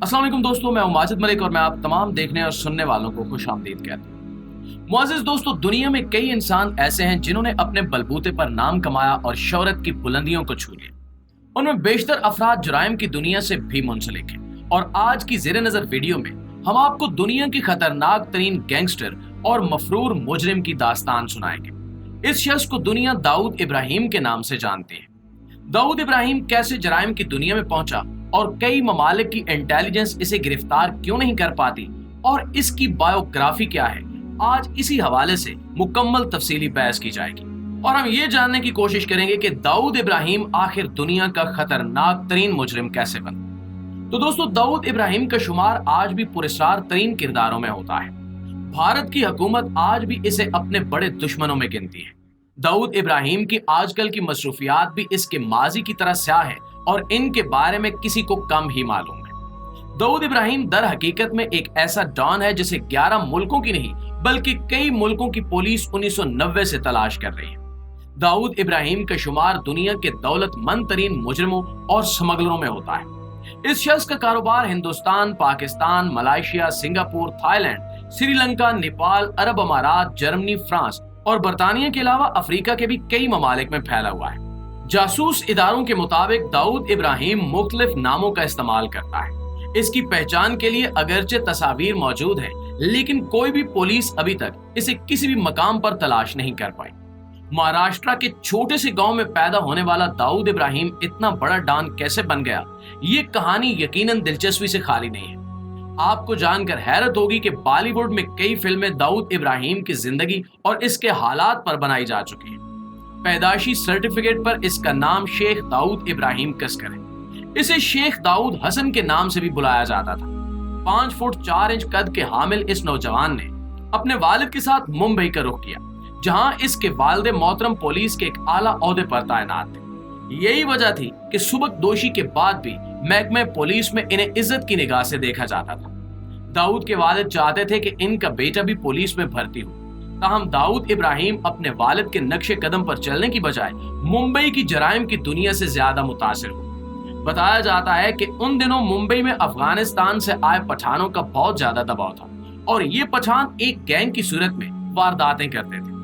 अस्सलाम वालेकुम दोस्तों, मैं हूं माजिद मलिक और मैं आप तमाम देखने और सुनने वालों को खुश आमदीद कहता हूं। मुअज़्ज़िज़ दोस्तों, दुनिया में कई इंसान ऐसे हैं जिन्होंने अपने बलबूते पर नाम कमाया और शोहरत की बुलंदियों को छू लिया। उनमें बेशतर अफराद जुराइम की दुनिया से भी मुंसलिक हैं और आज की ज़ेरे नज़र वीडियो में हम आपको दुनिया की खतरनाक तरीन गैंगस्टर और मफरूर मुजरिम की दास्तान सुनाएंगे। इस शख्स को दुनिया दाऊद इब्राहिम के नाम से जानती है। दाऊद इब्राहिम कैसे जराइम की दुनिया में पहुंचा और कई ममालिक की इंटेलिजेंस इसे गिरफ्तार क्यों नहीं कर पाती और इसकी बायोग्राफी क्या है, आज इसी हवाले से मुकम्मल तफसीली बहस की जाएगी और हम ये जानने की कोशिश करेंगे कि दाऊद इब्राहिम आखिर दुनिया का खतरनाक तरीन मुजरिम कैसे बना। तो दोस्तों, दाऊद इब्राहिम का शुमार आज भी पुरस्कार तरीन किरदारों में होता है। भारत की हुकूमत आज भी इसे अपने बड़े दुश्मनों में गिनती है। दाऊद इब्राहिम की आजकल की मसरूफियात भी इसके माजी की तरह स्याह है और इनके बारे में किसी को कम ही मालूम है। दाऊद इब्राहिम दर हकीकत में एक ऐसा डॉन है जिसे 11 मुल्कों की नहीं बल्कि कई मुल्कों की पुलिस 1990 से तलाश कर रही है। दाऊद इब्राहिम का शुमार दुनिया के दौलतमंद तरीन मुजरिमों और स्मगलरों में होता है। इस शख्स का कारोबार Hindustan, Pakistan, Malaysia, Singapore, Thailand, Sri Lanka, Nepal, अरब अमारात, जर्मनी, फ्रांस और बरतानिया के अलावा अफ्रीका के भी कई ममालिक में फैला हुआ है। जासूस इदारों के मुताबिक दाऊद इब्राहिम मुख्तलिफ नामों का इस्तेमाल करता है। इसकी पहचान के लिए अगरचे तस्वीर मौजूद है, लेकिन कोई भी पुलिस अभी तक इसे किसी भी मकाम पर तलाश नहीं कर पाई। महाराष्ट्र के छोटे से गांव में पैदा होने वाला दाऊद इब्राहिम इतना बड़ा डॉन कैसे बन गया, ये कहानी यकीनन दिलचस्पी से खाली नहीं है। आपको जानकर हैरत होगी कि बॉलीवुड में कई फिल्में दाऊद इब्राहिम की जिंदगी और इसके हालात पर बनाई जा चुकी हैं। पैदाशी सर्टिफिकेट पर इसका नाम शेख दाऊद इब्राहिम कसकर है। इसे शेख दाऊद हसन के नाम से भी बुलाया जाता था। 5 फुट 4 इंच कद के हामिल इस नौजवान ने अपने वालिद के साथ मुंबई का रुख किया, जहां इसके वालिद मोहतरम पुलिस के एक आला ओहदे पर तैनात थे। यही वजह थी कि सुबकदोशी के बाद भी महकमे पुलिस में इन्हें इज्जत की निगाह से देखा जाता था। दाऊद के वालिद चाहते थे कि इनका बेटा भी पुलिस में भर्ती हो, ताहम दाऊद इब्राहिम अपने वालिद के नक्शे कदम पर चलने की बजाय मुंबई की जराइम की दुनिया से ज्यादा मुतासिर हुए। बताया जाता है कि उन दिनों मुंबई में अफगानिस्तान से आए पठानों का बहुत ज्यादा दबाव था और ये पठान एक गैंग की सूरत में वारदातें करते थे।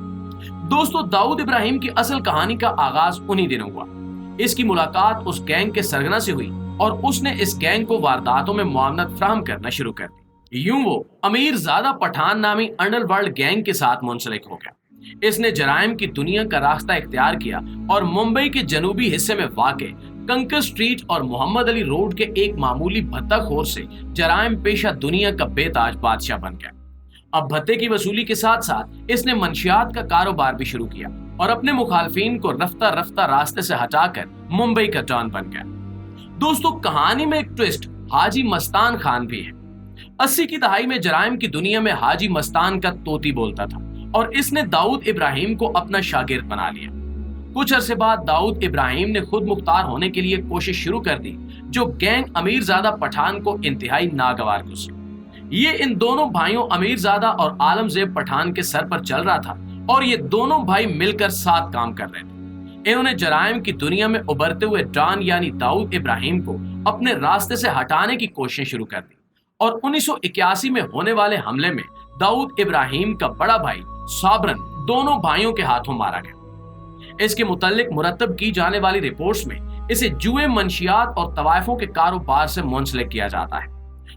दोस्तों, दाऊद इब्राहिम की असल कहानी का आगाज उन्हीं दिनों हुआ। इसकी मुलाकात उस गैंग के सरगना से हुई और उसने इस गैंग को वारदातों में मुआवनत फराहम करना शुरू कर दी। यूं वो अमीर ज़ादा पठान नामी अंडरवर्ल्ड गैंग के साथ मुंसलिक हो गया। इसने जराइम की दुनिया का रास्ता इख्तियार किया और मुंबई के जनूबी हिस्से में वाक़े कंकर स्ट्रीट और मोहम्मद अली रोड के एक मामूली भत्ताखोर से जराइम पेशा दुनिया का बेताज बादशाह बन गया। अब भत्ते की वसूली के साथ साथ इसने मंशियात का कारोबार भी शुरू किया और अपने मुखालफिन को रफ्ता रफ्ता रास्ते से हटाकर मुंबई का डॉन बन गया। दोस्तों, कहानी में एक ट्विस्ट हाजी मस्तान खान भी है। 80 की दहाई में जराइम की दुनिया में हाजी मस्तान का तोती बोलता था और इसने दाऊद इब्राहिम को अपना शागिर्द बना लिया। कुछ अरसे बाद दाऊद इब्राहिम ने खुद मुख्तार होने के लिए कोशिश शुरू कर दी, जो गैंग अमीरजादा पठान को इंतहाई नागवार गुजरी। ये इन दोनों भाइयों अमीरजादा और आलमजेब पठान के सर पर चल रहा था और ये दोनों भाई मिलकर साथ काम कर रहे थे। इन्होंने जराइम की दुनिया में उभरते हुए डॉन यानी दाऊद इब्राहिम को अपने रास्ते से हटाने की कोशिश शुरू कर दी और 1981 में होने वाले हमले में दाऊद इब्राहिम का बड़ा भाई साबरन दोनों भाइयों के हाथों मारा गया। इसके मुतालिक मुरतब की जाने वाली रिपोर्ट्स में इसे जुए, मंशियात और तवाइफों के कारोबार से मुंसलिक किया जाता है।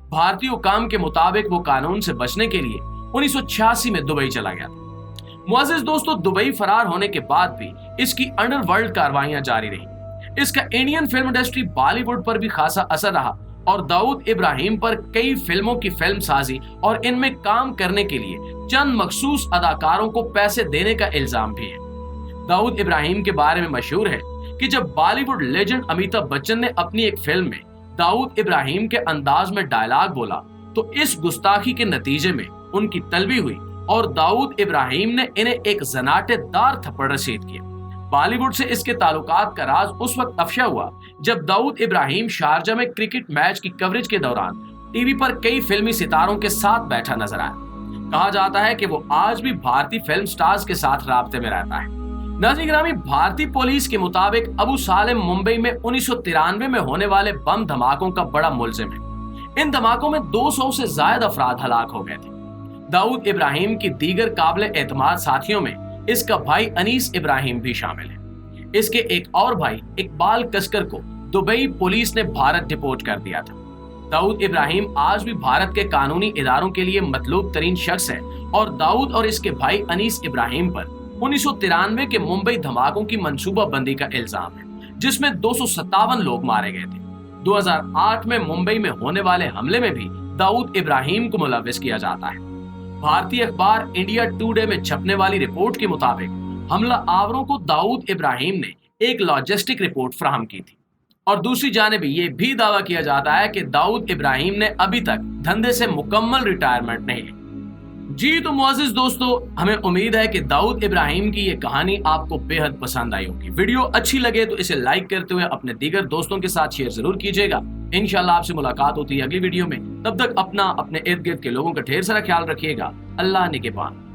भारतीय हुकाम के मुताबिक वो कानून से बचने के लिए 1986 में दुबई चला गया था। मुअज़्ज़िज़ दोस्तों, दुबई फरार होने के बाद भी इसकी अंडरवर्ल्ड कार्रवाइयां जारी रही। इसका इंडियन फिल्म इंडस्ट्री बॉलीवुड पर भी खासा असर रहा और दाऊद इब्राहिम पर कई फिल्मों की फिल्म साजी और इनमें काम करने के लिए चंद मखसूस अदाकारों को पैसे देने का इल्जाम भी है। दाऊद इब्राहिम के बारे में मशहूर है कि जब बॉलीवुड लेजेंड अमिताभ बच्चन ने अपनी एक फिल्म में दाऊद इब्राहिम के अंदाज में डायलॉग बोला तो इस गुस्ताखी के नतीजे में उनकी तलबी हुई और दाऊद इब्राहिम ने इन्हें एक जनाटेदार थप्पड़ रसीद किया। बॉलीवुड से इसके ताल्लुकात का राज उस वक्त अफशा हुआ जब दाऊद इब्राहिम शारजा में क्रिकेट मैच की कवरेज के दौरान टीवी पर कई फिल्मी सितारों के साथ बैठा नजर आया। कहा जाता है कि वो आज भी भारतीय फिल्म स्टार्स के साथ राब्ते में रहता है। नाज़रीन गिरामी, भारतीय पुलिस के मुताबिक अबू सालेम मुंबई में 1993 में होने वाले बम धमाकों का बड़ा मुलजिम है। इन धमाकों में 200 से ज्यादा अफराद हलाक हो गए थे। दाऊद इब्राहिम की दीगर काबिल एतमाद साथियों में इसका भाई अनीस इब्राहिम भी शामिल है। इसके एक और भाई इकबाल कसकर को दुबई पुलिस ने भारत डिपोर्ट कर दिया था। दाऊद इब्राहिम आज भी भारत के कानूनी इदारों के लिए मतलूब तरीन शख्स है और दाऊद और इसके भाई अनीस इब्राहिम पर 1993 के मुंबई धमाकों की मंसूबा बंदी का इल्जाम है, जिसमें 257 लोग मारे गए थे। 2008 में मुंबई में होने वाले हमले में भी दाऊद इब्राहिम को मुलव्विस किया जाता है। भारतीय अखबार इंडिया टुडे में छपने वाली रिपोर्ट के मुताबिक हमला आवरों को दाऊद इब्राहिम ने एक लॉजिस्टिक रिपोर्ट फराहम की थी और दूसरी जानिब ये भी दावा किया जाता है कि दाऊद इब्राहिम ने अभी तक धंधे से मुकम्मल रिटायरमेंट नहीं ली। जी तो मुअज़्ज़िज़ दोस्तों, हमें उम्मीद है कि दाऊद इब्राहिम की ये कहानी आपको बेहद पसंद आई होगी। वीडियो अच्छी लगे तो इसे लाइक करते हुए अपने दीगर दोस्तों के साथ शेयर जरूर कीजिएगा। इंशाल्लाह आपसे मुलाकात होती है अगली वीडियो में। तब तक अपना अपने इर्द गिर्द के लोगों का ढेर सारा ख्याल रखिएगा। अल्लाह निगहबान।